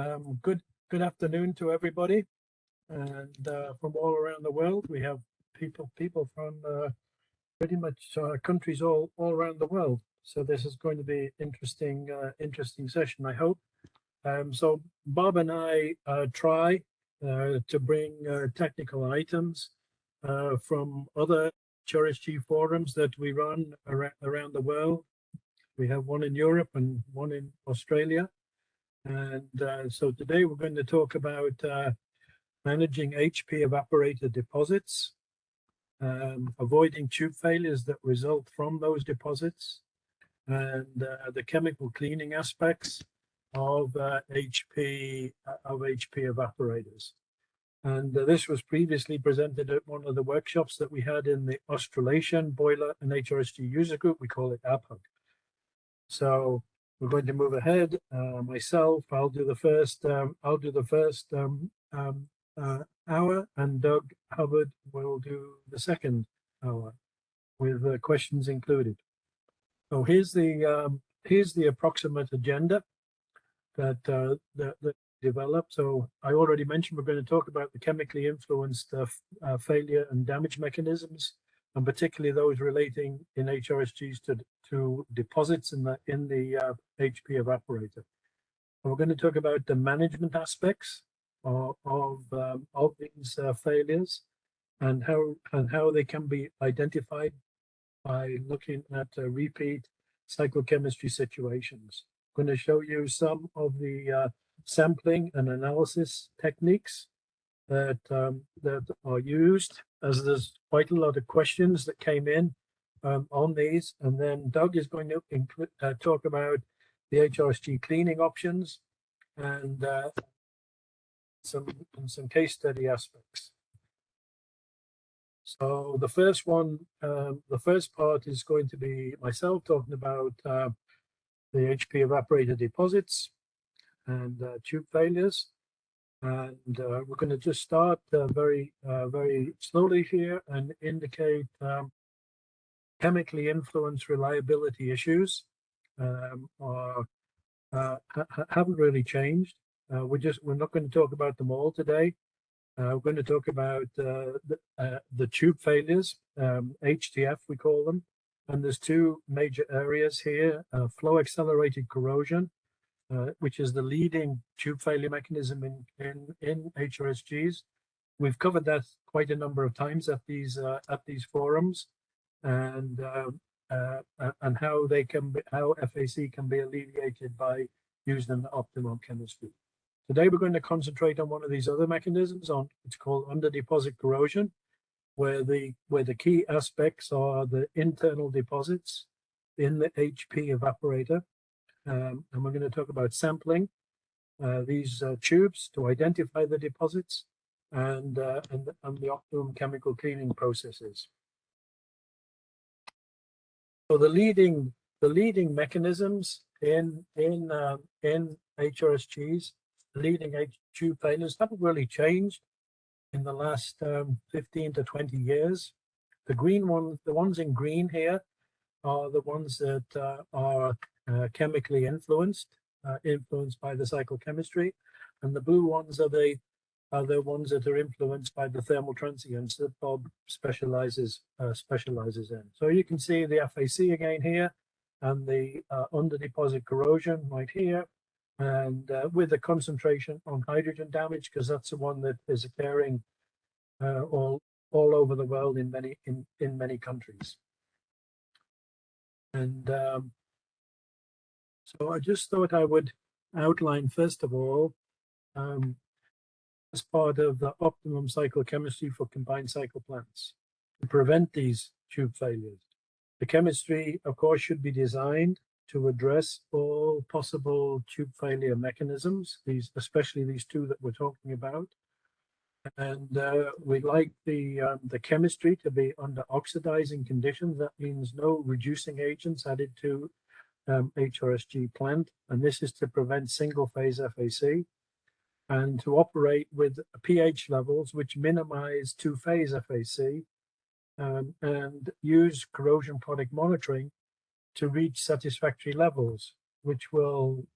Good afternoon to everybody, and from all around the world. We have people from pretty much countries all around the world. So this is going to be interesting session, I hope. So Bob and I try to bring technical items from other Hrsg forums that we run around the world. We have one in Europe and one in Australia. And so today we're going to talk about managing HP evaporator deposits, avoiding tube failures that result from those deposits, and the chemical cleaning aspects of HP evaporators. And this was previously presented at one of the workshops that we had in the Australasian Boiler and Hrsg user group. We call it ABHUG. So we're going to move ahead. Myself, I'll do the first hour, and Doug Hubbard will do the second hour with questions included. So here's the approximate agenda that developed. So I already mentioned we're going to talk about the chemically influenced failure and damage mechanisms, and particularly those relating in Hrsgs to deposits in the HP evaporator. And we're going to talk about the management aspects of these failures and how they can be identified by looking at repeat cyclochemistry situations. I'm going to show you some of the sampling and analysis techniques that are used, as there's quite a lot of questions that came in on these. And then Doug is going to talk about the Hrsg cleaning options and some case study aspects. So the first part is going to be myself talking about the HP evaporator deposits and tube failures. And we're going to just start very slowly here and indicate chemically influenced reliability issues haven't really changed. We're not going to talk about them all today. We're going to talk about the tube failures, HTF we call them, and there's two major areas here: flow accelerated corrosion, which is the leading tube failure mechanism in Hrsgs. We've covered that quite a number of times at these forums, and how FAC can be alleviated by using the Optimum chemistry. Today we're going to concentrate on one of these other mechanisms. It's called under deposit corrosion, where the key aspects are the internal deposits in the HP evaporator. And we're going to talk about sampling these tubes to identify the deposits and the optimum chemical cleaning processes. So the leading mechanisms in Hrsgs, leading tube failures, haven't really changed in the last 15 to 20 years. The ones in green here are the ones that are chemically influenced by the cyclochemistry, and the blue ones are the ones that are influenced by the thermal transients that Bob specializes in. So you can see the FAC again here, and the under deposit corrosion right here, and with the concentration on hydrogen damage, because that's the one that is occurring all over the world in many countries. And so I just thought I would outline, first of all, as part of the optimum cyclochemistry for combined cycle plants to prevent these tube failures. The chemistry, of course, should be designed to address all possible tube failure mechanisms, especially these two that we're talking about. And we like the chemistry to be under oxidizing conditions. That means no reducing agents added to Hrsg plant, and this is to prevent single phase FAC, and to operate with pH levels which minimize two-phase FAC, and use corrosion product monitoring to reach satisfactory levels, which will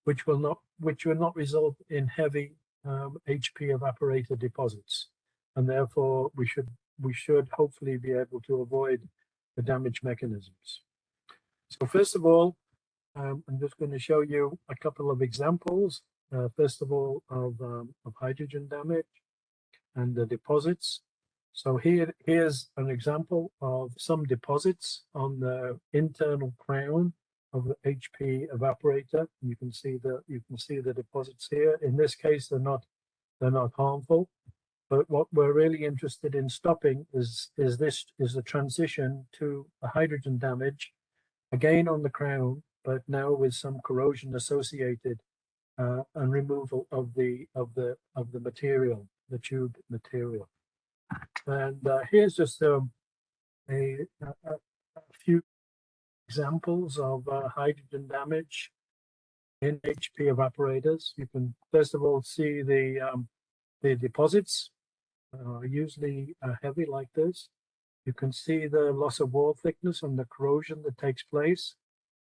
which will not result in heavy HP evaporator deposits, and therefore we should hopefully be able to avoid the damage mechanisms. So first of all, I'm just going to show you a couple of examples. First of all, of hydrogen damage and the deposits. So here's an example of some deposits on the internal crown of the HP evaporator. You can see the deposits here. In this case, they're not harmful, but what we're really interested in stopping is the transition to a hydrogen damage, again on the crown, but now with some corrosion associated, and removal of the material, the tube material. And here's just a few examples of hydrogen damage in HP evaporators. You can first of all see the deposits, usually heavy like this. You can see the loss of wall thickness and the corrosion that takes place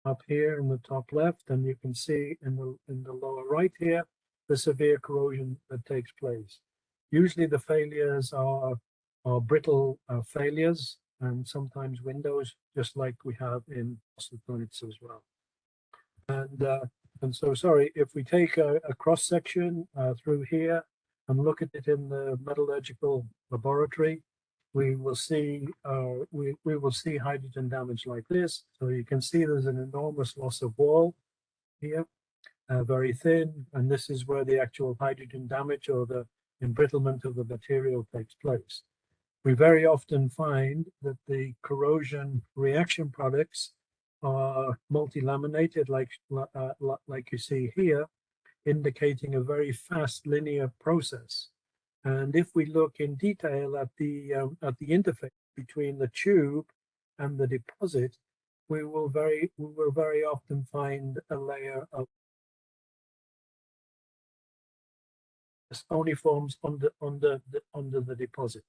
up here in the top left, and you can see in the lower right here the severe corrosion that takes place. Usually the failures are brittle failures, and sometimes windows, just like we have in units as well. And so, sorry, if we take a cross section through here and look at it in the metallurgical laboratory, we will see hydrogen damage like this. So you can see there's an enormous loss of wall here, very thin, and this is where the actual hydrogen damage or the embrittlement of the material takes place. We very often find that the corrosion reaction products are multi-laminated, like you see here, indicating a very fast linear process. And if we look in detail at the interface between the tube and the deposit, we will very often find a layer of only forms under the deposit.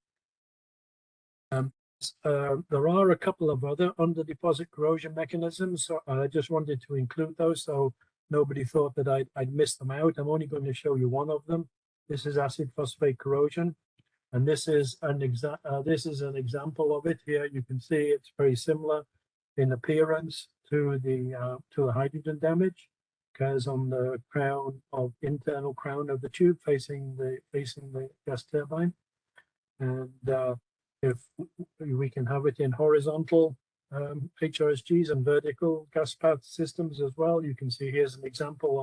There are a couple of other under deposit corrosion mechanisms, so I just wanted to include those so nobody thought that I'd missed them out. I'm only going to show you one of them. This is acid phosphate corrosion, and this is an example of it. Here you can see it's very similar in appearance to the hydrogen damage, because on the internal crown of the tube facing the gas turbine, and if we can have it in horizontal HRSGs and vertical gas path systems as well. You can see here's an example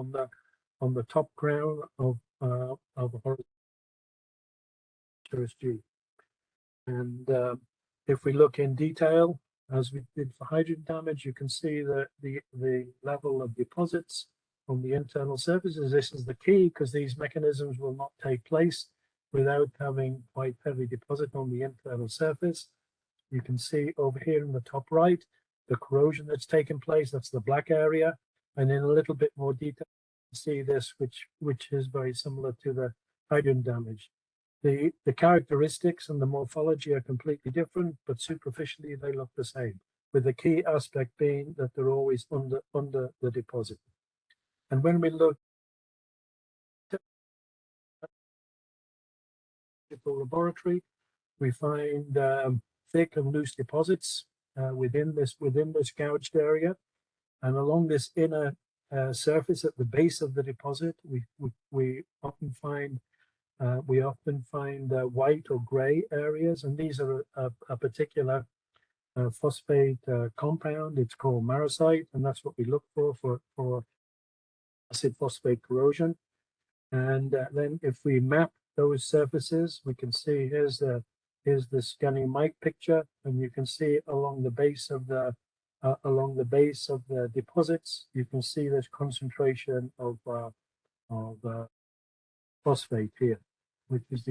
on the top crown of a HRSG. And if we look in detail, as we did for hydrogen damage, you can see that the level of deposits on the internal surfaces. This is the key, because these mechanisms will not take place without having quite heavy deposit on the internal surface. You can see over here in the top right, the corrosion that's taken place, that's the black area. And in a little bit more detail, you see this, which is very similar to the hydrogen damage. The characteristics and the morphology are completely different, but superficially they look the same, with the key aspect being that they're always under the deposit. And when we look at the laboratory, we find thick and loose deposits within this gouged area, and along this inner surface at the base of the deposit, we often find white or gray areas, and these are a particular phosphate compound. It's called marasite, and that's what we look for acid phosphate corrosion. And then if we map those surfaces, we can see here's the scanning mic picture, and you can see along the base of the deposits, you can see this concentration of phosphate here, which is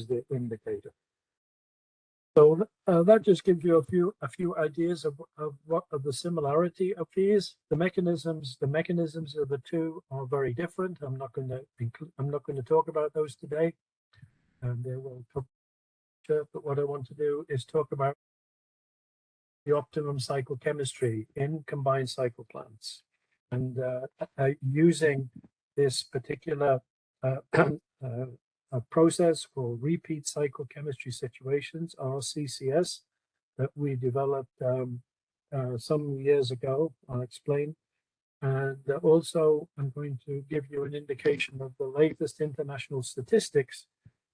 the indicator. So that just gives you a few ideas of the similarity of these. The mechanisms of the two are very different. I'm not going to talk about those today, and they will come. But what I want to do is talk about the optimum cycle chemistry in combined cycle plants. And using this particular a process called repeat cycle chemistry situations, RCCS, that we developed some years ago. I'll explain. And also, I'm going to give you an indication of the latest international statistics,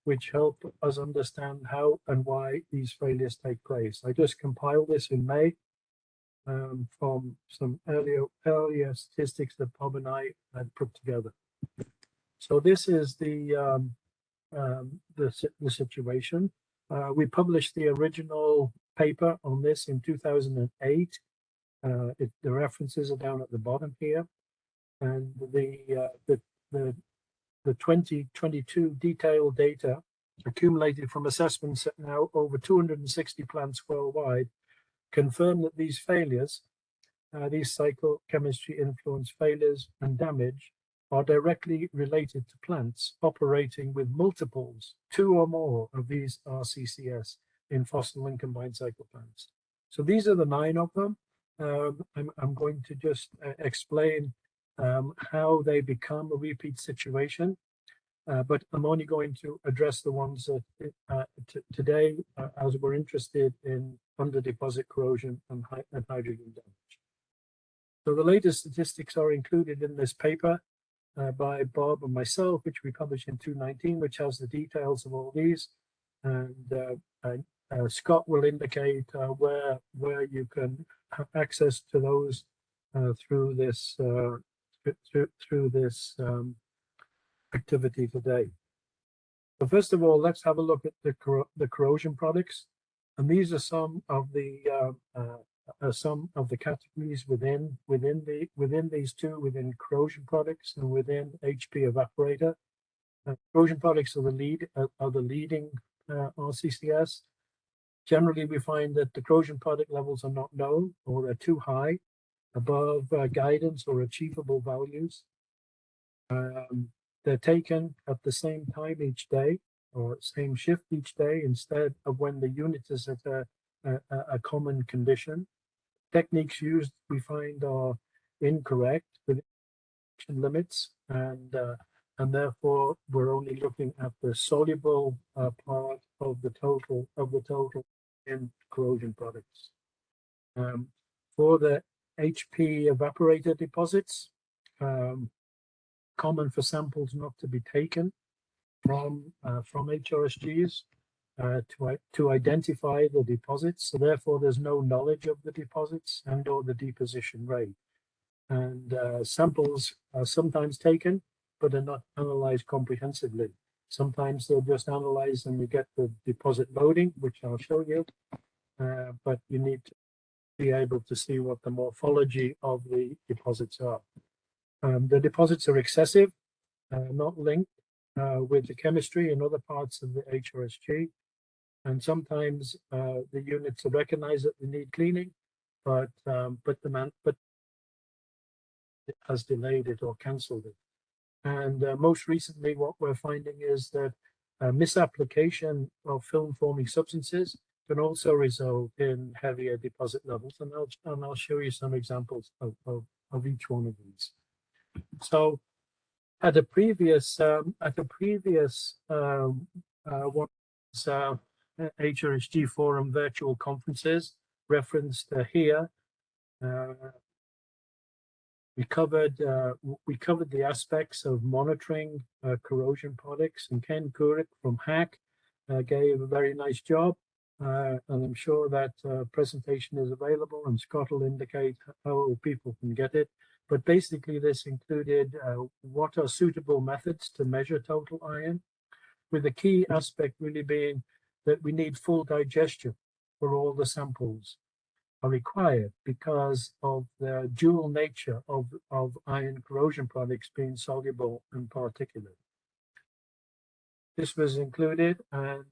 which help us understand how and why these failures take place. I just compiled this in May from some earlier statistics that Bob and I had put together. So this is the situation. We published the original paper on this in 2008. The references are down at the bottom here, and the 2022 detailed data accumulated from assessments at now over 260 plants worldwide confirm that these failures, these cyclochemistry influence failures and damage, are directly related to plants operating with multiples, 2 or more of these RCCS in fossil and combined cycle plants. So these are the 9 of them. I'm going to just explain how they become a repeat situation, but I'm only going to address the ones that today, as we're interested in under deposit corrosion and hydrogen damage. So the latest statistics are included in this paper by Bob and myself, which we published in 2019, which has the details of all these. And Scott will indicate where you can have access to those through this activity today. So first of all, let's have a look at the corrosion products, and these are some of the categories within these two, within corrosion products and within HP Evaporator. Corrosion products are the leading RCCS. Generally, we find that the corrosion product levels are not known, or they're too high, above guidance or achievable values. They're taken at the same time each day, or same shift each day, instead of when the unit is at a common condition. Techniques used, we find, are incorrect within limits, and therefore we're only looking at the soluble part of the total in corrosion products. For the HP Evaporator deposits, common for samples not to be taken from HRSGs to identify the deposits. So therefore, there's no knowledge of the deposits and or the deposition rate. And samples are sometimes taken, but are not analyzed comprehensively. Sometimes they're just analyzed and you get the deposit loading, which I'll show you. But you need to be able to see what the morphology of the deposits are. The deposits are excessive, not linked with the chemistry in other parts of the HRSG. And sometimes the units recognize that they need cleaning, but it has delayed it or cancelled it. And most recently, what we're finding is that misapplication of film-forming substances can also result in heavier deposit levels. And I'll show you some examples of each one of these. So at a previous HRSG forum virtual conferences referenced here, we covered the aspects of monitoring corrosion products, and Ken Kurik from HAC gave a very nice job, and I'm sure that presentation is available, and Scott will indicate how people can get it. But basically, this included what are suitable methods to measure total iron, with the key aspect really being that we need full digestion for all the samples are required because of the dual nature of iron corrosion products being soluble and particulate. This was included, and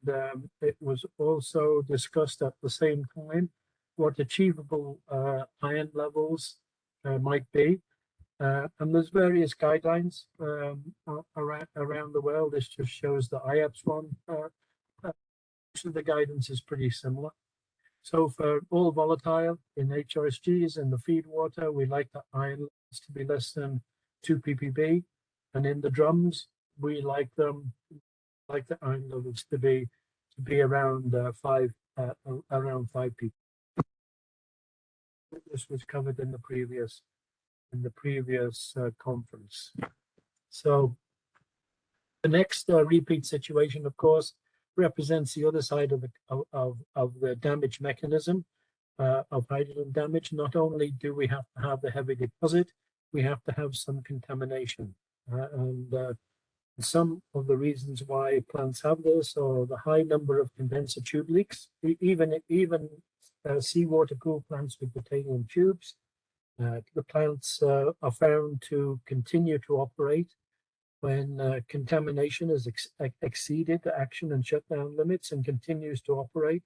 it was also discussed at the same time what achievable iron levels might be. And there's various guidelines around the world. This just shows the IAPS one. Most of the guidance is pretty similar. So for all volatile in HRSGs in the feed water, we like the iron levels to be less than 2 ppb, and in the drums, we like the iron levels to be around 5 ppb. This was covered in the previous conference. So the next repeat situation, of course, represents the other side of the damage mechanism of hydrogen damage. Not only do we have to have the heavy deposit, we have to have some contamination. And some of the reasons why plants have this are the high number of condenser tube leaks. Even seawater cooled plants with titanium tubes, the plants are found to continue to operate when contamination has exceeded the action and shutdown limits and continues to operate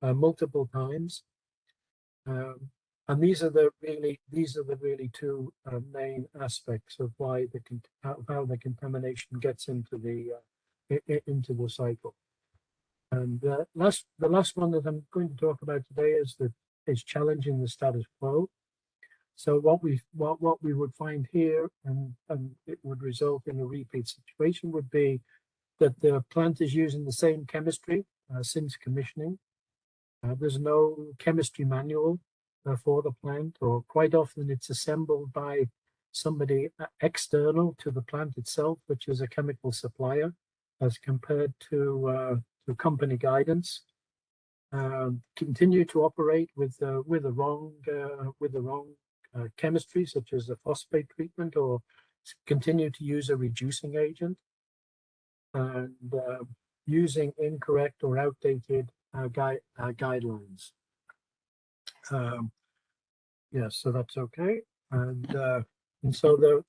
multiple times. And these are the really two main aspects of why how the contamination gets into the cycle. And the last one that I'm going to talk about today is challenging the status quo. So what we would find here, and it would result in a repeat situation, would be that the plant is using the same chemistry since commissioning. There's no chemistry manual for the plant, or quite often it's assembled by somebody external to the plant itself, which is a chemical supplier, as compared to company guidance. Continue to operate with the wrong chemistry, such as a phosphate treatment, or continue to use a reducing agent, and using incorrect or outdated guidelines. Yes, so that's okay. And so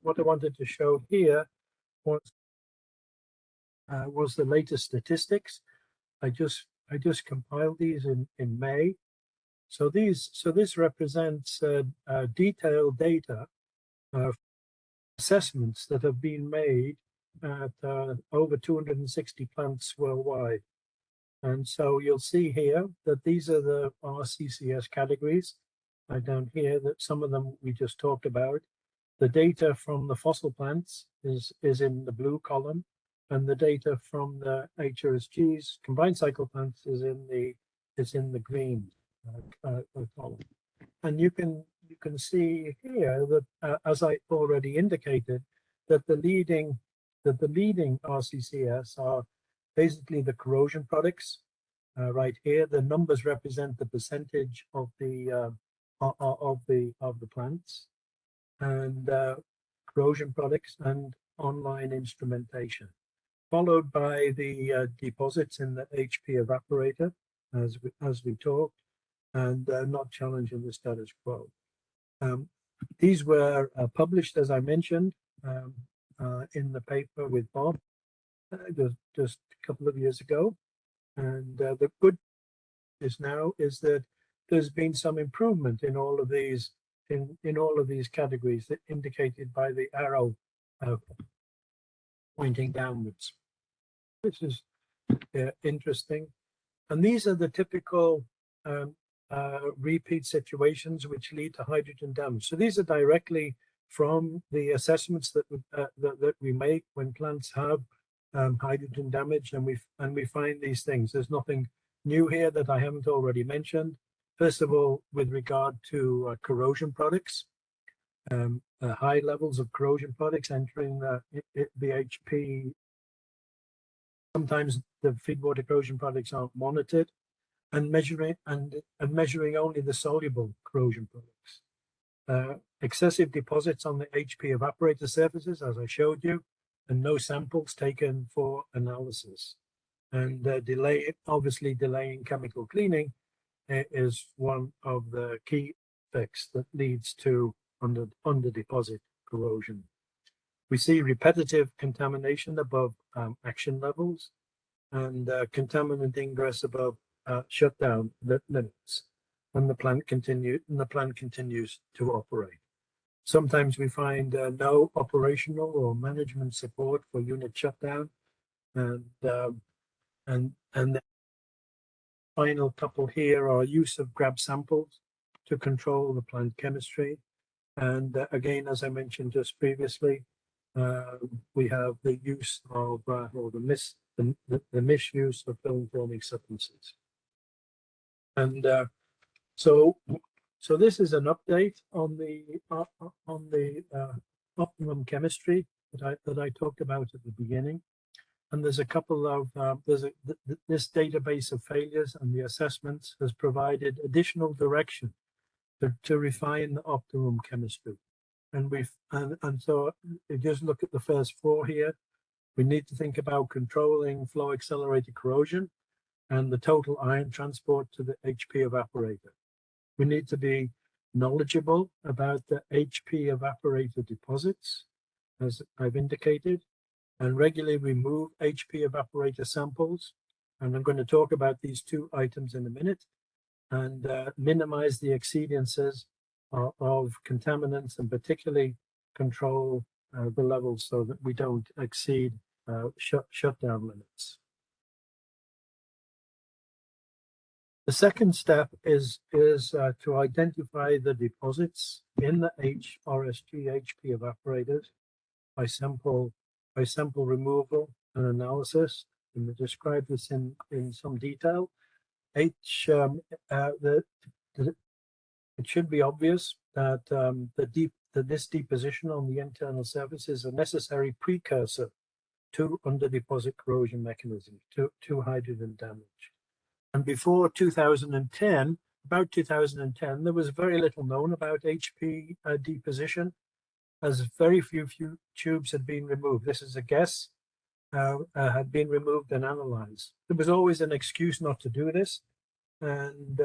what I wanted to show here was the latest statistics. I just compiled these in May. So this represents detailed data assessments that have been made at over 260 plants worldwide. And so you'll see here that these are the RCCS categories. Down here, that some of them we just talked about. The data from the fossil plants is in the blue column, and the data from the HRSGs combined cycle plants is in the green column. And you can see here that as I already indicated, that the leading RCCS are basically the corrosion products. Right here, the numbers represent the percentage of the plants, and corrosion products and online instrumentation, followed by the deposits in the HP evaporator, as we talked, and not challenging the status quo. These were published, as I mentioned, in the paper with Bob just a couple of years ago. And the good news now is that there's been some improvement in all of these categories that indicated by the arrow pointing downwards. This is interesting. And these are the typical repeat situations which lead to hydrogen damage. So these are directly from the assessments that we make when plants have hydrogen damage, and we find these things. There's nothing new here that I haven't already mentioned. First of all, with regard to corrosion products, high levels of corrosion products entering the HP. Sometimes the feedwater corrosion products aren't monitored, and measuring only the soluble corrosion products. Excessive deposits on the HP evaporator surfaces, as I showed you, and no samples taken for analysis. And obviously delaying chemical cleaning is one of the key effects that leads to under deposit corrosion. We see repetitive contamination above action levels, and contaminant ingress above shutdown limits, and the plant continues to operate. Sometimes we find no operational or management support for unit shutdown, and final couple here are use of grab samples to control the plant chemistry. And again, as I mentioned just previously, we have the use of or the misuse of film forming substances. And so this is an update on the optimum chemistry that I talked about at the beginning. And there's a couple of this database of failures and the assessments has provided additional direction to refine the optimum chemistry. And so if you just look at the first four here, we need to think about controlling flow accelerated corrosion and the total ion transport to the HP evaporator. We need to be knowledgeable about the HP evaporator deposits, as I've indicated, and regularly remove HP evaporator samples. And I'm going to talk about these two items in a minute, and minimize the exceedances of contaminants, and particularly control the levels so that we don't exceed shutdown limits. The second step is to identify the deposits in the Hrsg HP evaporators by sample removal and analysis. And we describe this in some detail. It should be obvious that this deposition on the internal surface is a necessary precursor to under-deposit corrosion mechanisms, to hydrogen damage. And before 2010, about 2010, there was very little known about HP deposition, as very few tubes had been removed. This is a guess, had been removed and analyzed. There was always an excuse not to do this. And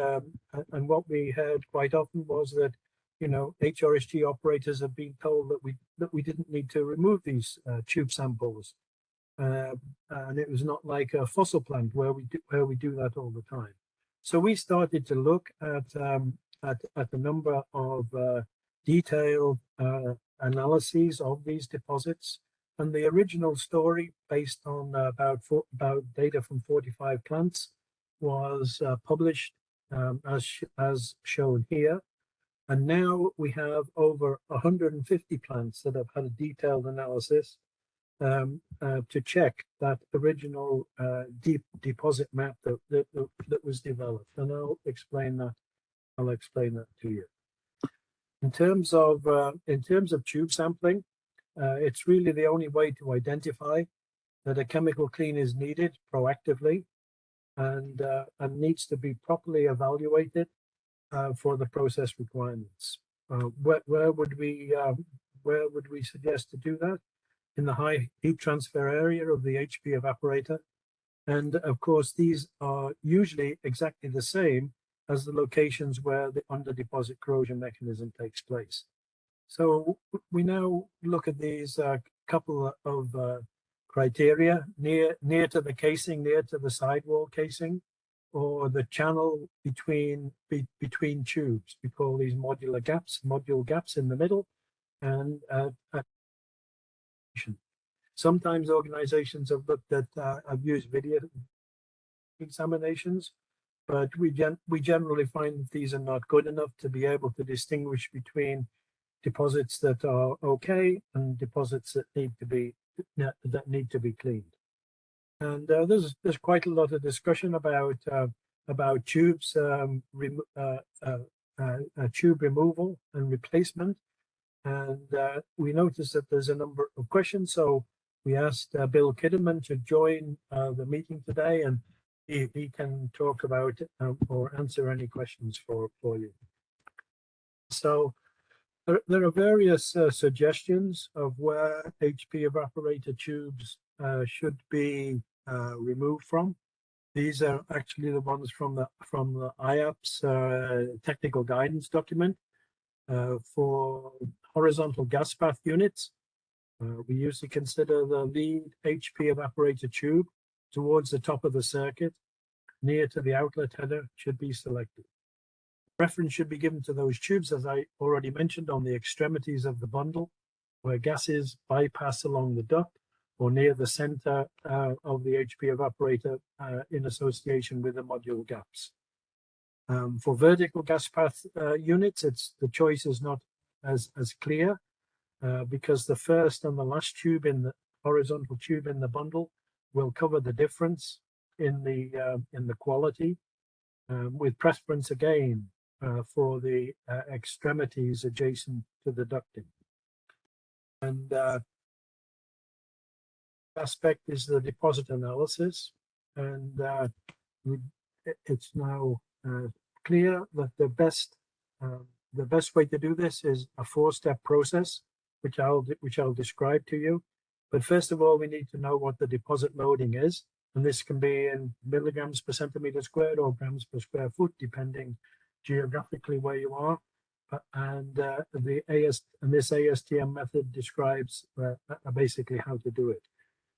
what we heard quite often was that, you know, HRSG operators have been told that we didn't need to remove these tube samples. And it was not like a fossil plant where we do that all the time. So we started to look at a number of detailed analyses of these deposits, and the original story, based on about data from 45 plants, was published as shown here. And now we have over 150 plants that have had a detailed analysis to check that original deep deposit map that was developed, and I'll explain that to you. In terms of tube sampling, it's really the only way to identify that a chemical clean is needed proactively, and needs to be properly evaluated for the process requirements. Where would we suggest to do that? In the high heat transfer area of the HP evaporator. And of course, these are usually exactly the same as the locations where the under-deposit corrosion mechanism takes place. So we now look at these couple of criteria near to the casing, near to the sidewall casing, or the channel between tubes. We call these module gaps in the middle, and sometimes organizations have looked at have used video examinations, but we generally find that these are not good enough to be able to distinguish between deposits that are okay and deposits that need to be cleaned. And there's quite a lot of discussion about tubes, tube removal and replacement. And we noticed that there's a number of questions, so we asked Bill Kidderman to join the meeting today, and he can talk about or answer any questions for you. So there are various suggestions of where HP evaporator tubes should be removed from. These are actually the ones from the IAPS technical guidance document for horizontal gas path units. We usually consider the lead HP evaporator tube towards the top of the circuit, near to the outlet header, should be selected. Reference should be given to those tubes, as I already mentioned, on the extremities of the bundle, where gases bypass along the duct or near the center of the HP evaporator in association with the module gaps. For vertical gas path units, the choice is not as clear because the first and the last tube in the horizontal tube in the bundle will cover the difference in the quality, with preference again for the extremities adjacent to the ducting. And aspect is the deposit analysis, and it's now clear that the best way to do this is a 4-step process, which I'll describe to you. But first of all, we need to know what the deposit loading is, and this can be in milligrams per centimeter squared or grams per square foot, depending geographically where you are. And this ASTM method describes basically how to do it.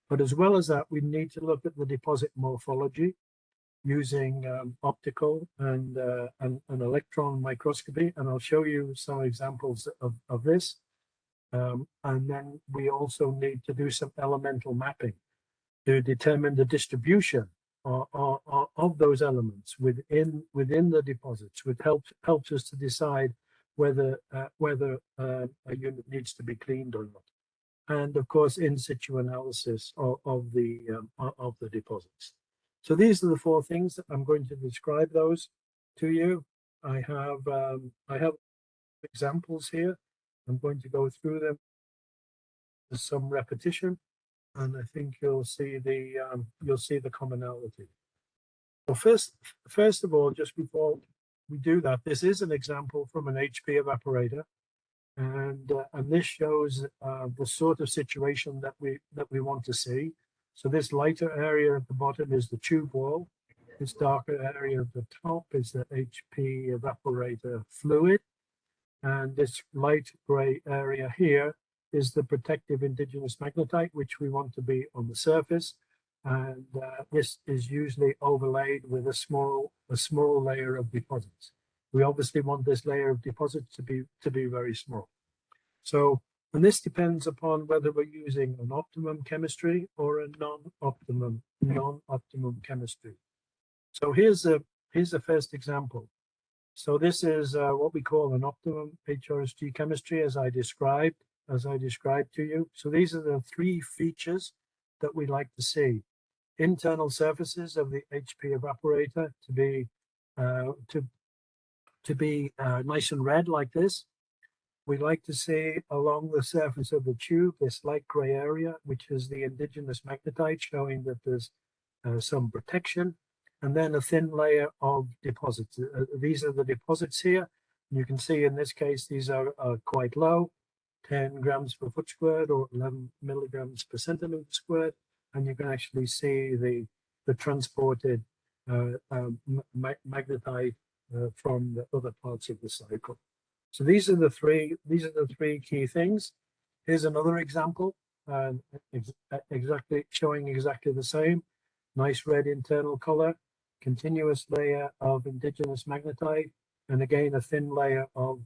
But as well as that, we need to look at the deposit morphology using optical and an electron microscopy, and I'll show you some examples of this. And then we also need to do some elemental mapping to determine the distribution of those elements within the deposits, which helps us to decide whether a unit needs to be cleaned or not. And of course, in situ analysis of the deposits. So these are the 4 things that I'm going to describe those to you. I have examples here. I'm going to go through them. There's some repetition, and I think you'll see the commonality. So first of all, just before we do that, this is an example from an HP evaporator. And this shows the sort of situation that we want to see. So this lighter area at the bottom is the tube wall. This darker area at the top is the HP evaporator fluid. And this light gray area here is the protective indigenous magnetite, which we want to be on the surface. And this is usually overlaid with a small layer of deposits. We obviously want this layer of deposits to be very small. So, and this depends upon whether we're using an optimum chemistry or a non-optimum chemistry. So here's the first example. So this is what we call an optimum Hrsg chemistry, as I described to you. So these are the 3 features that we like to see: internal surfaces of the HP evaporator to be nice and red like this. We like to see along the surface of the tube this light gray area, which is the indigenous magnetite, showing that there's some protection, and then a thin layer of deposits. These are the deposits here. You can see in this case these are quite low, 10 grams per foot squared or 11 milligrams per centimeter squared, and you can actually see the transported magnetite from the other parts of the cycle. So these are the three key things. Here's another example, showing exactly the same. Nice red internal color, continuous layer of indigenous magnetite, and again a thin layer of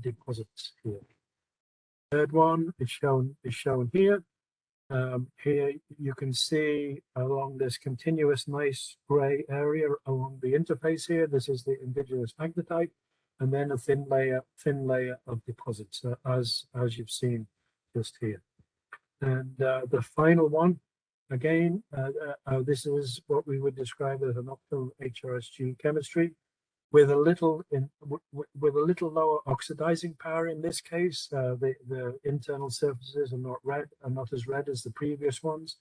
deposits here. Third one is shown here. Here you can see along this continuous nice gray area along the interface here. This is the indigenous magnetite, and then a thin layer of deposits, as you've seen just here. And the final one, again, this is what we would describe as an optimum Hrsg chemistry, with a little lower oxidizing power. In this case, the internal surfaces are not as red as the previous ones,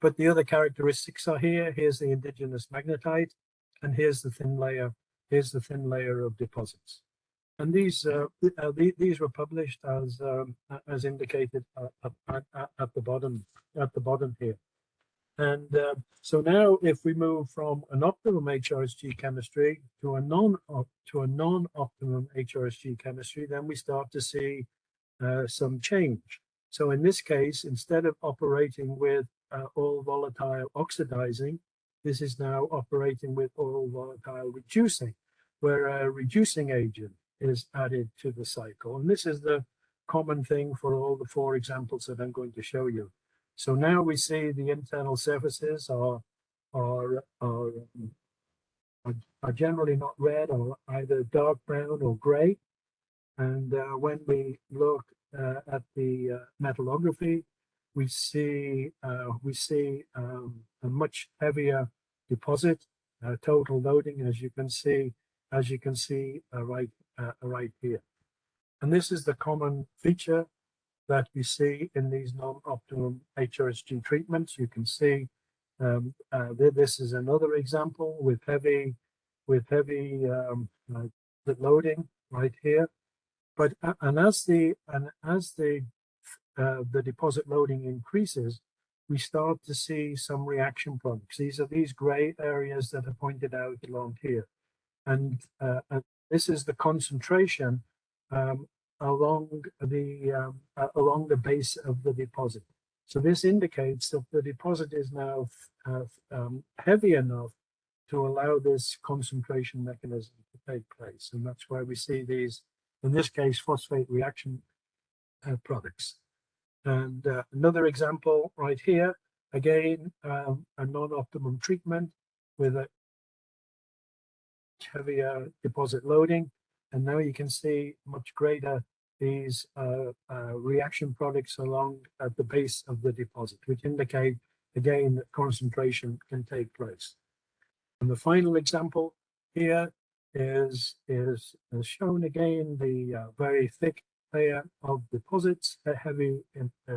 but the other characteristics are here. Here's the indigenous magnetite, and here's the thin layer. Here's the thin layer of deposits. And these were published as indicated at the bottom here. And so now, if we move from an optimum Hrsg chemistry to a non-optimum Hrsg chemistry, then we start to see some change. So in this case, instead of operating with all volatile oxidizing, this is now operating with all volatile reducing, where a reducing agent is added to the cycle. And this is the common thing for all the 4 examples that I'm going to show you. So now we see the internal surfaces are, are, are generally not red or either dark brown or gray. And when we look at the metallography, we see a much heavier deposit, total loading, as you can see, right here. And this is the common feature that we see in these non-optimum Hrsg treatments. You can see this is another example with heavy loading right here. But as the deposit loading increases, we start to see some reaction products. These are these gray areas that are pointed out along here, and this is the concentration along the base of the deposit. So this indicates that the deposit is now heavy enough to allow this concentration mechanism to take place, and that's why we see these, in this case, phosphate reaction products. And another example right here, again, a non-optimum treatment with a heavier deposit loading. And now you can see much greater these reaction products along at the base of the deposit, which indicate, again, that concentration can take place. And the final example here is shown again, the very thick layer of deposits, a heavy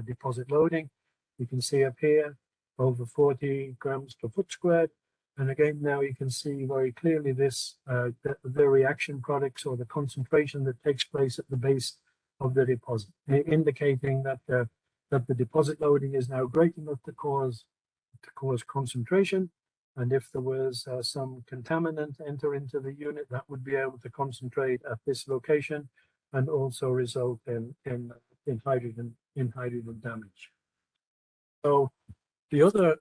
deposit loading. You can see up here over 40 grams per foot squared. And again, now you can see very clearly this the reaction products or the concentration that takes place at the base of the deposit, indicating that the deposit loading is now great enough to cause concentration. And if there was some contaminant enter into the unit, that would be able to concentrate at this location and also result in hydrogen damage. So the other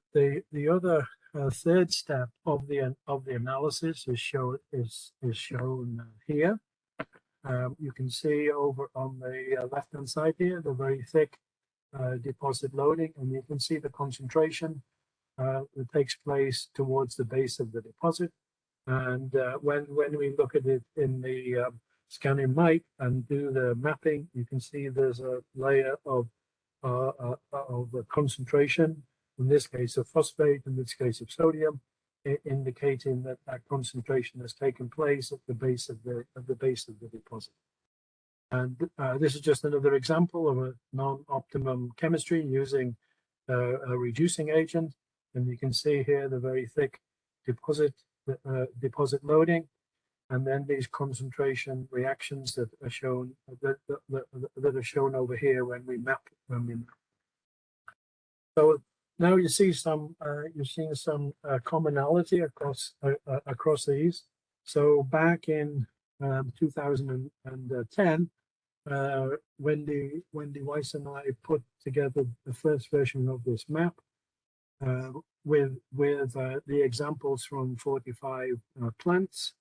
third step of the analysis is shown here. You can see over on the left hand side here the very thick deposit loading, and you can see the concentration that takes place towards the base of the deposit. And when we look at it in the scanning mic and do the mapping, you can see there's a layer of concentration, in this case of phosphate, in this case of sodium, indicating that concentration has taken place at the base of the deposit. And this is just another example of a non-optimum chemistry using a reducing agent. And you can see here the very thick deposit loading, and then these concentration reactions that are shown over here when we map. So now you see you're seeing some commonality across these. So back in 2010, Wendy Weiss and I put together the first version of this map with the examples from 45 plants.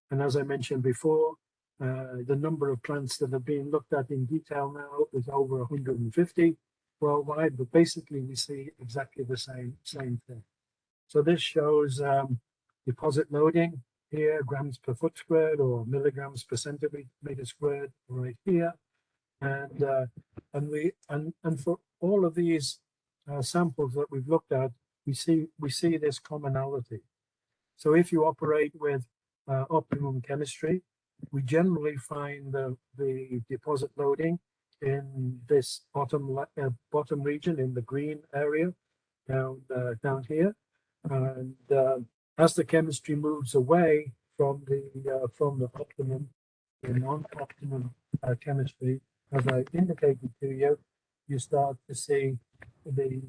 And as I mentioned before, the number of plants that have been looked at in detail now is over 150 worldwide, but basically we see exactly the same thing. So this shows deposit loading here, grams per foot squared or milligrams per centimeter squared right here. And for all of these samples that we've looked at, we see this commonality. So if you operate with optimum chemistry, we generally find the deposit loading in this bottom region in the green area down here. And as the chemistry moves away from the optimum, the non-optimum chemistry, as I indicated to you, you start to see the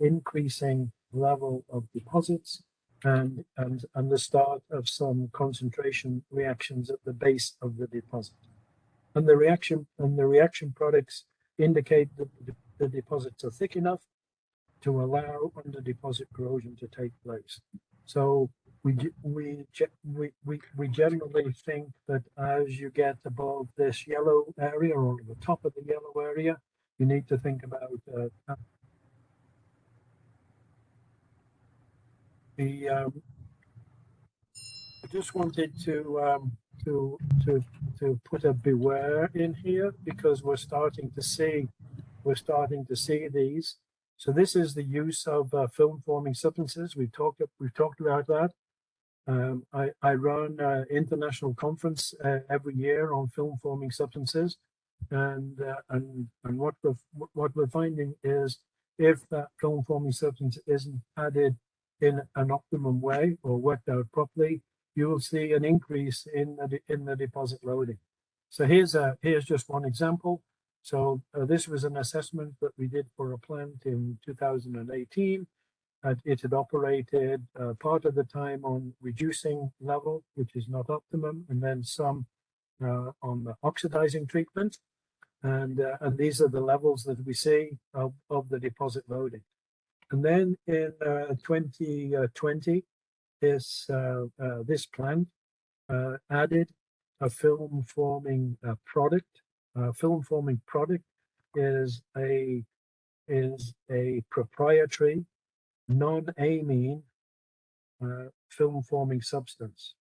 increasing level of deposits and the start of some concentration reactions at the base of the deposit. And the reaction products indicate that the deposits are thick enough to allow under deposit corrosion to take place. So we generally think that as you get above this yellow area or the top of the yellow area, you need to think about I just wanted to put a beware in here, because we're starting to see these. So this is the use of film forming substances. We've talked about that. I run an international conference every year on film forming substances, and what we're finding is, if that film forming substance isn't added in an optimum way or worked out properly, you will see an increase in the deposit loading. So here's just one example. So this was an assessment that we did for a plant in 2018. It had operated part of the time on reducing level, which is not optimum, and then some on the oxidizing treatment. And these are the levels that we see of the deposit loading. And then in 2020, this plant added a film forming product. Film forming product is a proprietary non-amine film forming substance.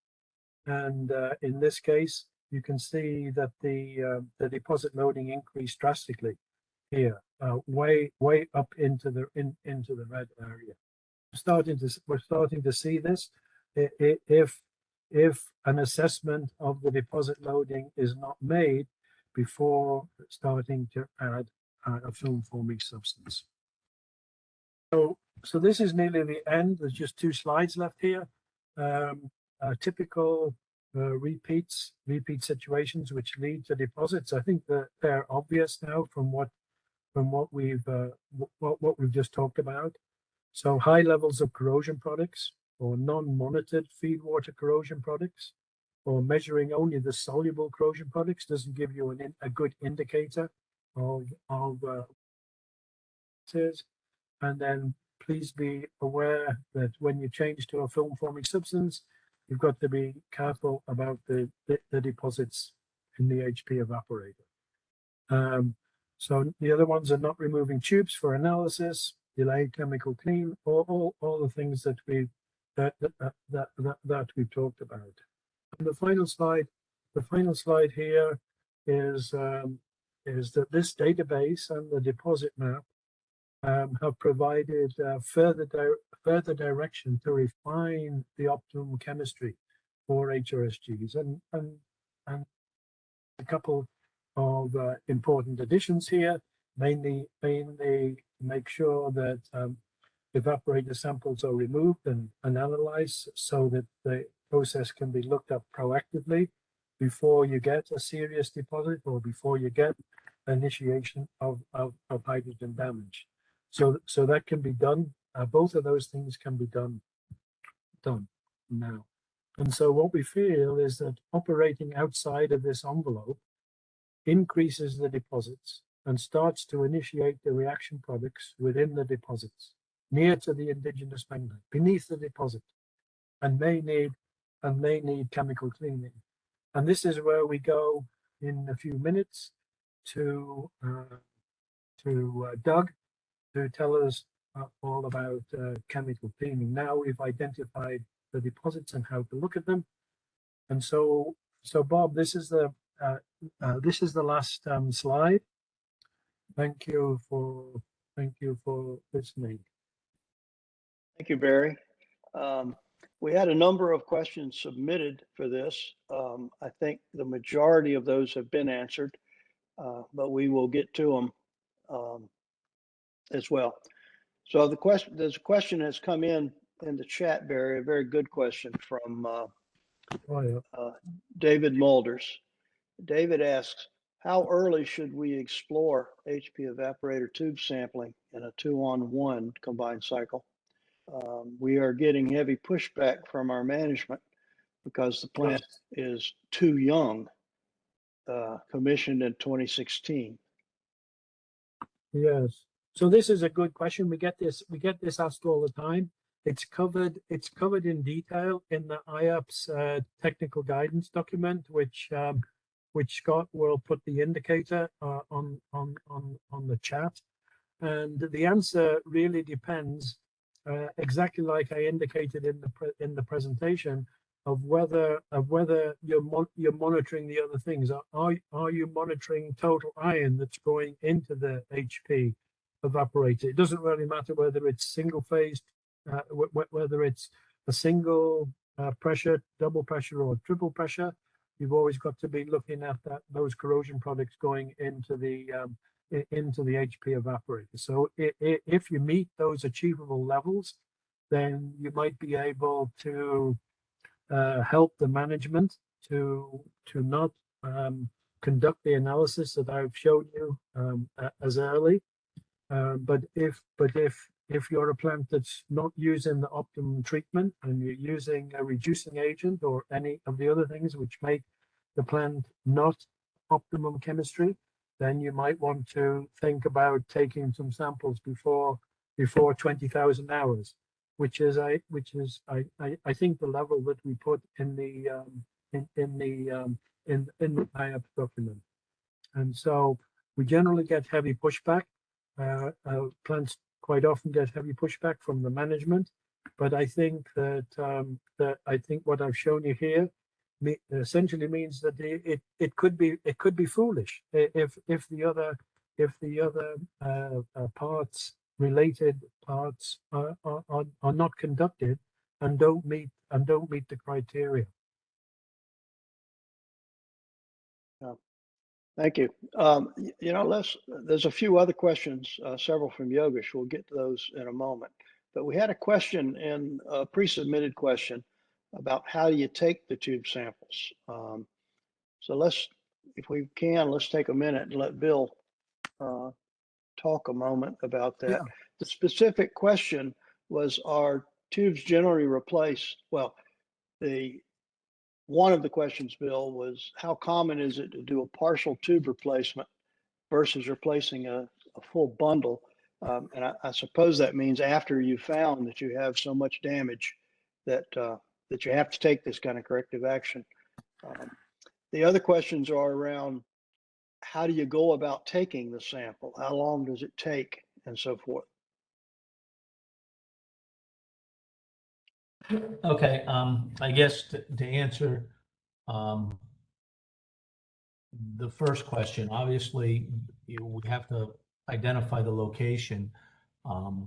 And in this case, you can see that the deposit loading increased drastically here, way up into the red area. We're starting to see this. If an assessment of the deposit loading is not made before starting to add a film forming substance. So this is nearly the end. There's just 2 slides left here. Typical repeat situations which lead to deposits. I think that they're obvious now from what we've just talked about. So high levels of corrosion products, or non-monitored feed water corrosion products, or measuring only the soluble corrosion products doesn't give you a good indicator of it. And then please be aware that when you change to a film forming substance, you've got to be careful about the deposits in the HP evaporator. So the other ones are not removing tubes for analysis, delayed chemical clean, all the things that we've talked about. And the final slide here is that this database and the deposit map have provided further direction to refine the optimum chemistry for HRSGs, and a couple of important additions here, mainly make sure that evaporator samples are removed and analyzed so that the process can be looked at proactively before you get a serious deposit or before you get initiation of hydrogen damage. So that can be done. Both of those things can be done now. And so what we feel is that operating outside of this envelope increases the deposits and starts to initiate the reaction products within the deposits, near to the indigenous magnet, beneath the deposit, and may need chemical cleaning. And this is where we go in a few minutes to Doug, to tell us all about chemical cleaning. Now we've identified the deposits and how to look at them. And so Bob, this is the last slide. Thank you for listening. Thank you, Barry. We had a number of questions submitted for this. I think the majority of those have been answered, but we will get to them as well. So there's a question has come in the chat, Barry, a very good question from David Mulders. David asks, how early should we explore HP evaporator tube sampling in a 2-on-1 combined cycle? We are getting heavy pushback from our management because the plant is too young, commissioned in 2016. Yes. So this is a good question. We get this asked all the time. It's covered in detail in the IAPS technical guidance document, which Scott will put the indicator on the chat. And the answer really depends exactly like I indicated in the presentation, of whether you're monitoring the other things. Are you monitoring total iron that's going into the HP evaporator? It doesn't really matter whether it's single phase, whether it's a single pressure, double pressure, or triple pressure. You've always got to be looking at those corrosion products going into the HP evaporator. So if you meet those achievable levels, then you might be able to help the management to not conduct the analysis that I've shown you as early. But if you're a plant that's not using the optimum treatment and you're using a reducing agent or any of the other things which make the plant not optimum chemistry, then you might want to think about taking some samples before 20,000 hours, which is I think the level that we put in the IAPS document. And so we generally get heavy pushback. Plants quite often get heavy pushback from the management, but I think that I think what I've shown you here essentially means that it could be foolish if the other parts, related parts, are not conducted and don't meet the criteria. Thank you. There's a few other questions, several from Yogesh. We'll get to those in a moment. But we had a question in a pre-submitted question about how do you take the tube samples. So if we can, let's take a minute and let Bill talk a moment about that. Yeah. The specific question was, are tubes generally replaced? Well, one of the questions, Bill, was how common is it to do a partial tube replacement versus replacing a full bundle? And I suppose that means after you found that you have so much damage that you have to take this kind of corrective action. The other questions are around how do you go about taking the sample? How long does it take, and so forth? Okay, I guess to answer the first question, obviously we have to identify the location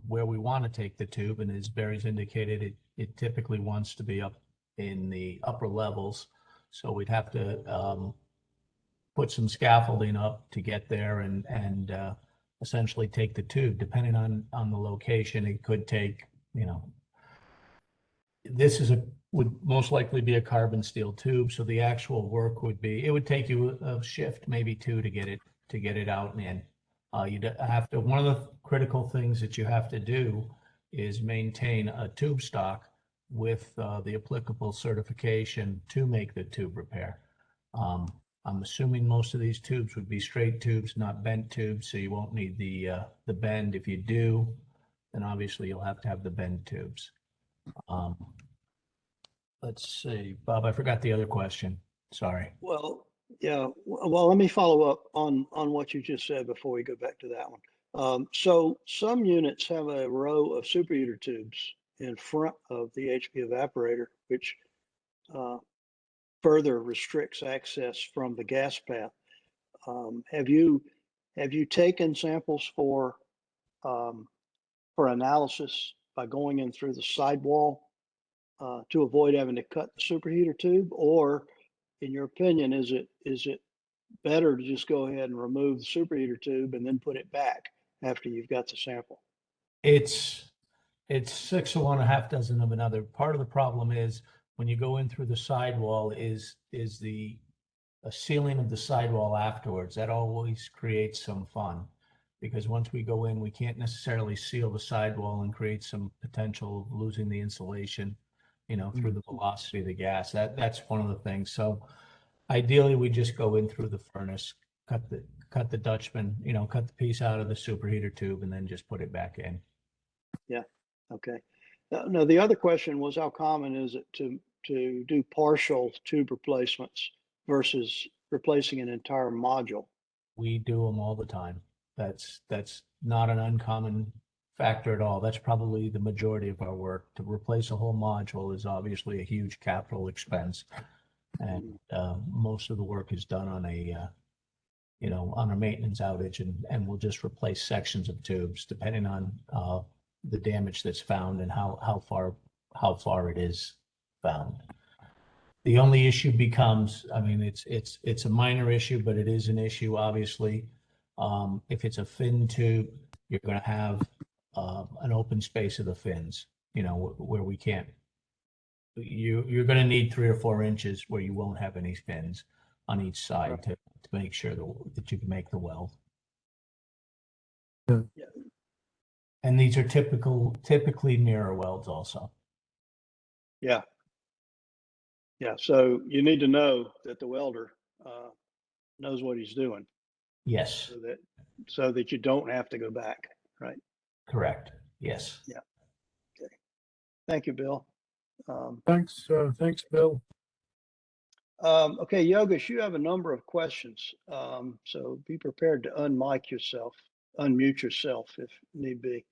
where we want to take the tube, and as Barry's indicated, it typically wants to be up in the upper levels, so we'd have to put some scaffolding up to get there and essentially take the tube. Depending on the location, it could take, this would most likely be a carbon steel tube, so the actual work it would take you a shift, maybe two, to get it out and in. You'd have to, one of the critical things that you have to do is maintain a tube stock with the applicable certification to make the tube repair. I'm assuming most of these tubes would be straight tubes, not bent tubes, so you won't need the bend. If you do, then obviously you'll have to have the bend tubes. Let's see, Bob, I forgot the other question. Sorry. Well, yeah. Well, let me follow up on what you just said before we go back to that one. So some units have a row of superheater tubes in front of the HP evaporator, which further restricts access from the gas path. Have you taken samples for analysis by going in through the sidewall to avoid having to cut the superheater tube, or in your opinion, is it better to just go ahead and remove the superheater tube and then put it back after you've got the sample? It's 6 of one, a half dozen of another. Part of the problem is when you go in through the sidewall is the sealing of the sidewall afterwards. That always creates some fun, because once we go in, we can't necessarily seal the sidewall and create some potential of losing the insulation, through the velocity of the gas. That's one of the things. So ideally, we just go in through the furnace, cut the Dutchman, cut the piece out of the superheater tube, and then just put it back in. Yeah. Okay. No, the other question was, how common is it to do partial tube replacements versus replacing an entire module? We do them all the time. That's not an uncommon factor at all. That's probably the majority of our work. To replace a whole module is obviously a huge capital expense. And most of the work is done on a, on a maintenance outage, and we'll just replace sections of tubes depending on the damage that's found and how far it is found. The only issue becomes, I mean, it's a minor issue, but it is an issue, obviously. If it's a fin tube, you're going to have an open space of the fins, where we can't. You're going to need 3 or 4 inches where you won't have any fins on each side to make sure that you can make the weld. Yeah. And these are typically mirror welds also. Yeah. Yeah. So you need to know that the welder knows what he's doing. Yes. So that you don't have to go back. Right. Correct. Yes. Yeah. Okay. Thank you, Bill. Thanks, Bill. Okay, Yogesh, you have a number of questions. So be prepared to unmute yourself if need be.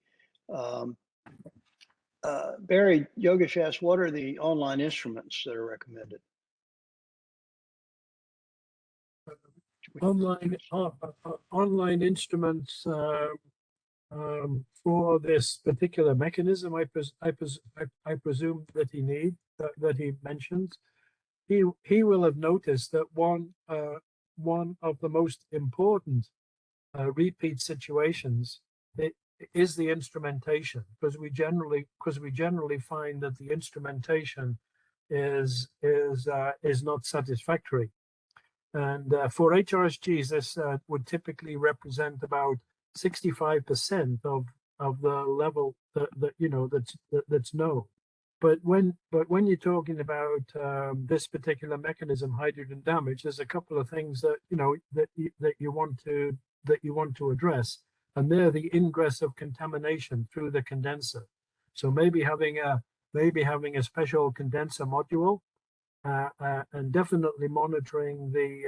Barry, Yogesh asked, what are the online instruments that are recommended? Online instruments for this particular mechanism, I presume that he mentions. He will have noticed that one of the most important repeat situations is the instrumentation, because we generally find that the instrumentation is not satisfactory. And for HRSGs, this would typically represent about 65% of the level that's known. But when you're talking about this particular mechanism, hydrogen damage, there's a couple of things that you want to address, and they're the ingress of contamination through the condenser. So maybe having a special condenser module. And definitely monitoring the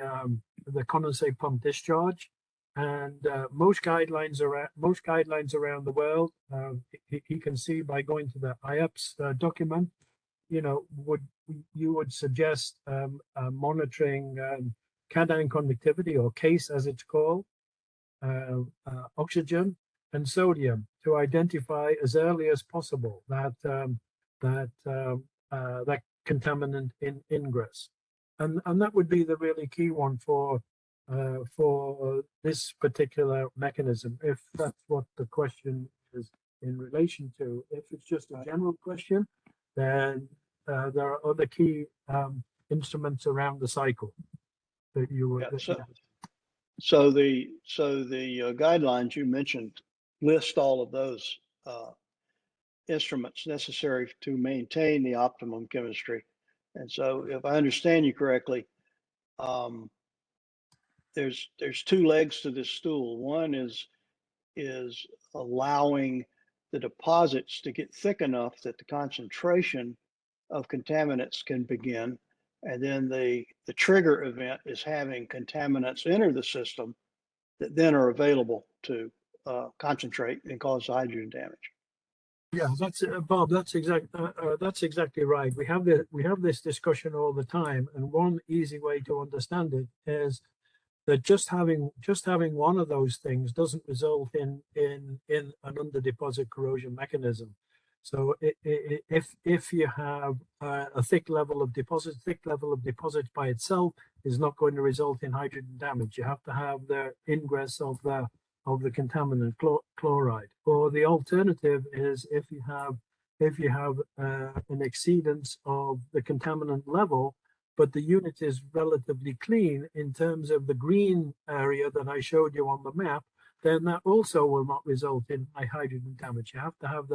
condensate pump discharge, and most guidelines around the world, he can see by going to the IAPS document, you would suggest monitoring cation conductivity, or CASE as it's called, oxygen and sodium, to identify as early as possible that contaminant in ingress, and that would be the really key one for this particular mechanism, if that's what the question is in relation to. If it's just a general question, then there are other key instruments around the cycle that you would. So the guidelines you mentioned list all of those instruments necessary to maintain the optimum chemistry. And so if I understand you correctly, there's 2 legs to this stool. One is allowing the deposits to get thick enough that the concentration of contaminants can begin. And then the trigger event is having contaminants enter the system that then are available to concentrate and cause hydrogen damage. Yeah, that's Bob. That's exactly right. We have this discussion all the time, and one easy way to understand it is that just having one of those things doesn't result in an under deposit corrosion mechanism. So if you have a thick level of deposit by itself is not going to result in hydrogen damage. You have to have the ingress of the contaminant chloride. Or the alternative is if you have an exceedance of the contaminant level, but the unit is relatively clean in terms of the green area that I showed you on the map, then that also will not result in hydrogen damage. You have to have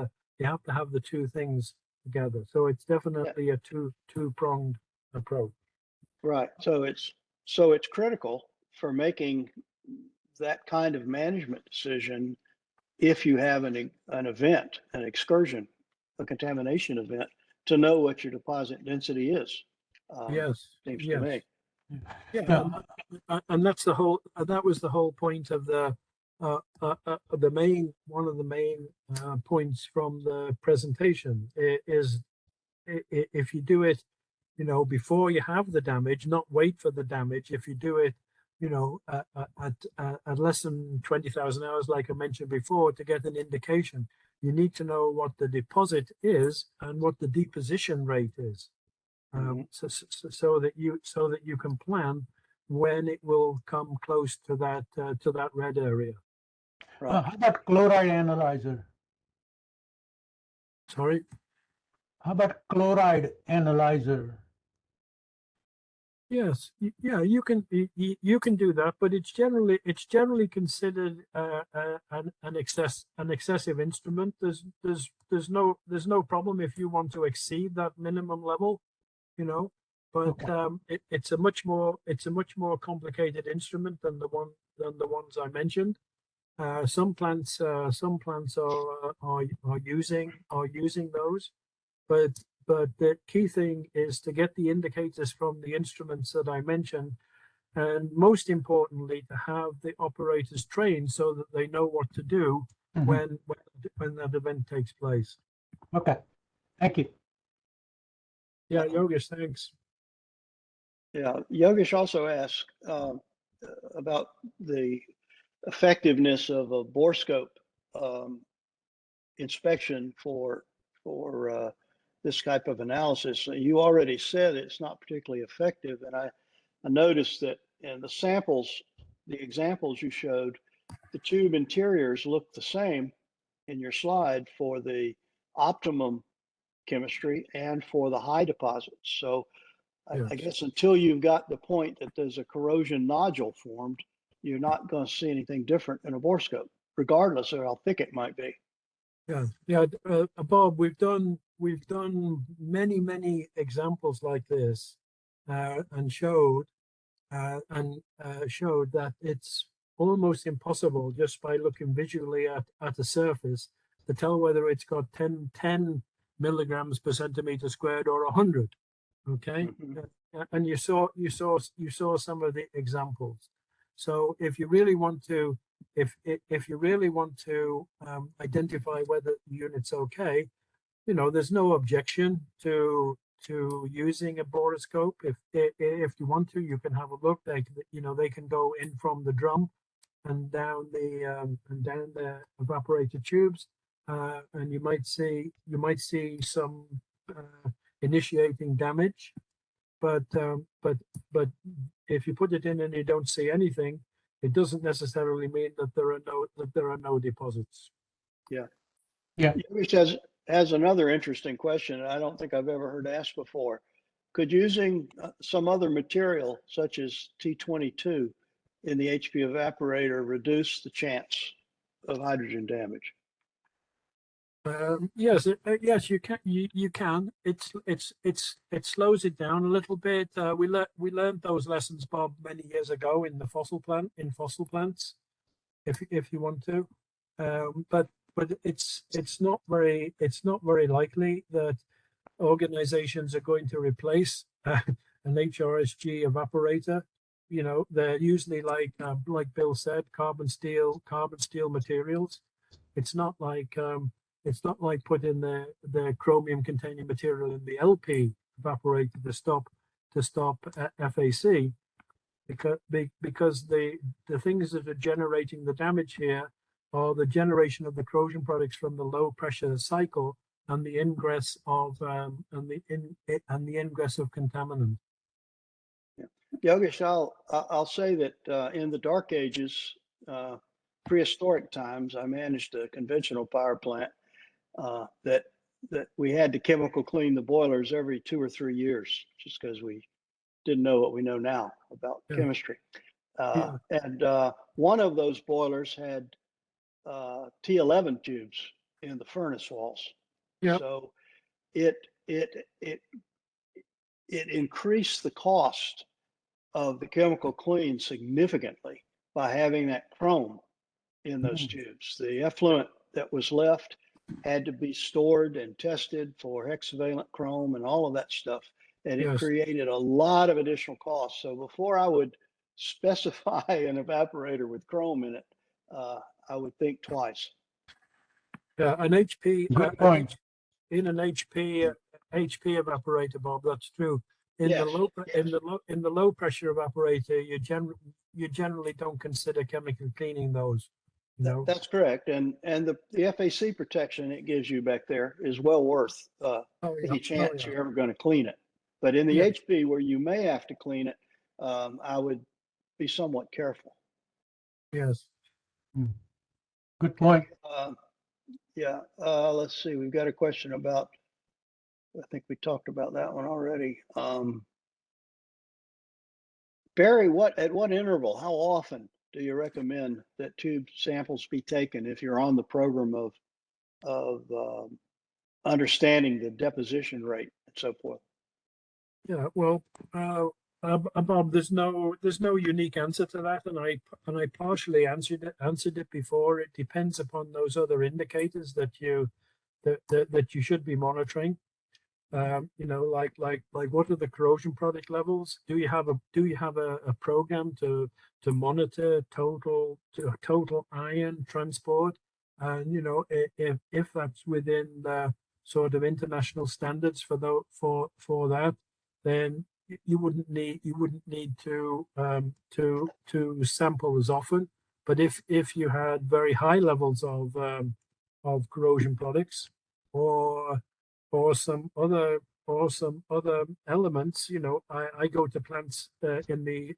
the 2 things together. So it's definitely a two-pronged approach. Right. So it's critical for making that kind of management decision if you have an event, an excursion, a contamination event, to know what your deposit density is. Yes. Seems to me. Yeah, and that's that was the whole point of the one of the main points from the presentation is if you do it, you know, before you have the damage, not wait for the damage. If you do it, you know, at less than 20,000 hours, like I mentioned before, to get an indication, you need to know what the deposit is and what the deposition rate is, so that you can plan when it will come close to that red area. Right. How about chloride analyzer? Sorry. How about chloride analyzer? Yes, yeah, you can do that, but it's generally considered an excessive instrument. There's no problem if you want to exceed that minimum level, you know. But Okay. it's a much more complicated instrument than the ones I mentioned. Some plants are using those, but the key thing is to get the indicators from the instruments that I mentioned, and most importantly, to have the operators trained so that they know what to do Mhm. when that event takes place. Okay, thank you. Yeah, Yogesh, thanks. Yeah, Yogesh also asked about the effectiveness of a borescope inspection for this type of analysis. You already said it's not particularly effective, and I noticed that in the samples, the examples you showed, the tube interiors look the same in your slide for the optimum chemistry and for the high deposits. So I Yes. guess until you've got the point that there's a corrosion nodule formed, you're not going to see anything different in a borescope, regardless of how thick it might be. Yeah. Bob, we've done many examples like this, and showed that it's almost impossible just by looking visually at the surface to tell whether it's got 10 milligrams per centimeter squared or 100. Okay. And you saw some of the examples. So if you really want to identify whether the unit's okay, you know, there's no objection to using a borescope. If you want to, you can have a look. They can go in from the drum and down the evaporator tubes, and you might see some initiating damage. But if you put it in and you don't see anything, it doesn't necessarily mean that there are no deposits. Yeah. Yeah. Yogesh has another interesting question I don't think I've ever heard asked before. Could using some other material, such as T22, in the HP evaporator reduce the chance of hydrogen damage? Yes, yes, you can. You can. It slows it down a little bit. We learned those lessons, Bob, many years ago in fossil plants. If you want to, but it's not very likely that organizations are going to replace an Hrsg evaporator. You know, they're usually like Bill said, carbon steel materials. It's not like putting the chromium containing material in the LP evaporator to stop FAC, because the things that are generating the damage here are the generation of the corrosion products from the low pressure cycle and the ingress of contaminant. Yogesh, I'll say that in the dark ages, prehistoric times, I managed a conventional power plant that we had to chemical clean the boilers every 2 or 3 years, just because we didn't know what we know now about chemistry. And one of those boilers had T11 tubes in the furnace walls. So it increased the cost of the chemical clean significantly by having that chrome in those tubes. The effluent that was left had to be stored and tested for hexavalent chrome and all of that stuff. And it created a lot of additional costs. So before I would specify an evaporator with chrome in it, I would think twice. Yeah, an HP, Good point. in an HP evaporator, Bob, that's true. In the Yes, low yes. in the low pressure evaporator, you generally don't consider chemical cleaning those. You know, That's correct. And the FAC protection it gives you back there is well worth oh, yeah. any Oh, chance yeah. you're ever going to clean it. But in the Yeah. HP where you may have to clean it, I would be somewhat careful. Yes. Good point. Yeah, let's see. We've got a question about, I think we talked about that one already. Barry, at what interval, how often do you recommend that tube samples be taken if you're on the program of understanding the deposition rate and so forth? Yeah. Well, Bob, there's no unique answer to that, and I partially answered it before. It depends upon those other indicators that you should be monitoring. You know, like what are the corrosion product levels? Do you have a program to monitor total iron transport? And you know, if that's within the sort of international standards for that, then you wouldn't need to sample as often. But if you had very high levels of corrosion products, or some other elements, you know, I go to plants in the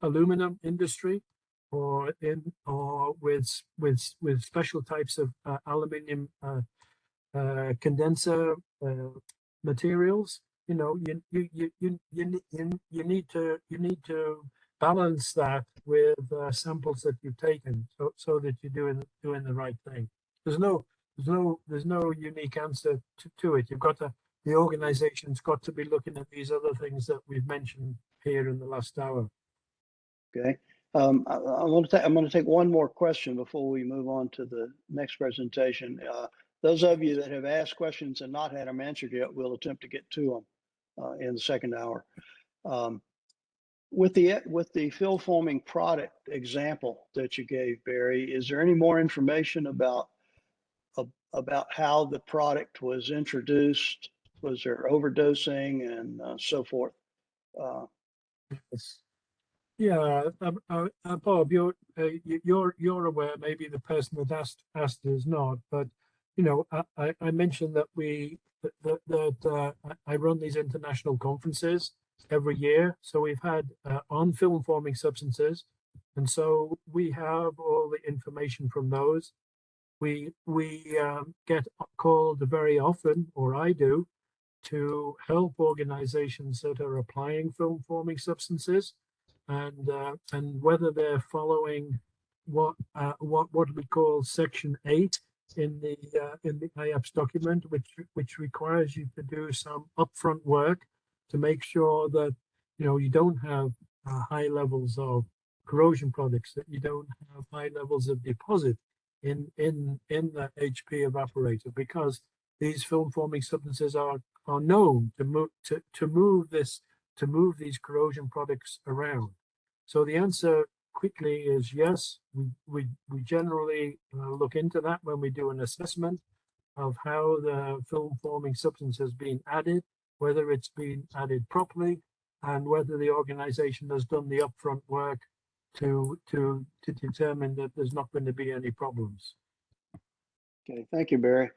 aluminum industry, or with special types of aluminum condenser materials. You know, you need to balance that with samples that you've taken, so that you're doing the right thing. There's no unique answer to it. The organization's got to be looking at these other things that we've mentioned here in the last hour. Okay. I'm going to take one more question before we move on to the next presentation. Those of you that have asked questions and not had them answered yet, we'll attempt to get to them in the second hour. With the fill forming product example that you gave, Barry, is there any more information about how the product was introduced? Was there overdosing and so forth? Yes. Yeah, Bob, you're aware. Maybe the person that asked is not, but you know, I mentioned that I run these international conferences every year. So we've had on film forming substances, and so we have all the information from those. We get called very often, or I do, to help organizations that are applying film forming substances, and whether they're following what we call Section 8 in the IAPS document, which requires you to do some upfront work to make sure that you know you don't have high levels of corrosion products, that you don't have high levels of deposit in the HP evaporator, because these film forming substances are known to move these corrosion products around. So the answer quickly is yes. We generally look into that when we do an assessment of how the film forming substance has been added, whether it's been added properly, and whether the organization has done the upfront work to determine that there's not going to be any problems. Okay, thank you, Barry.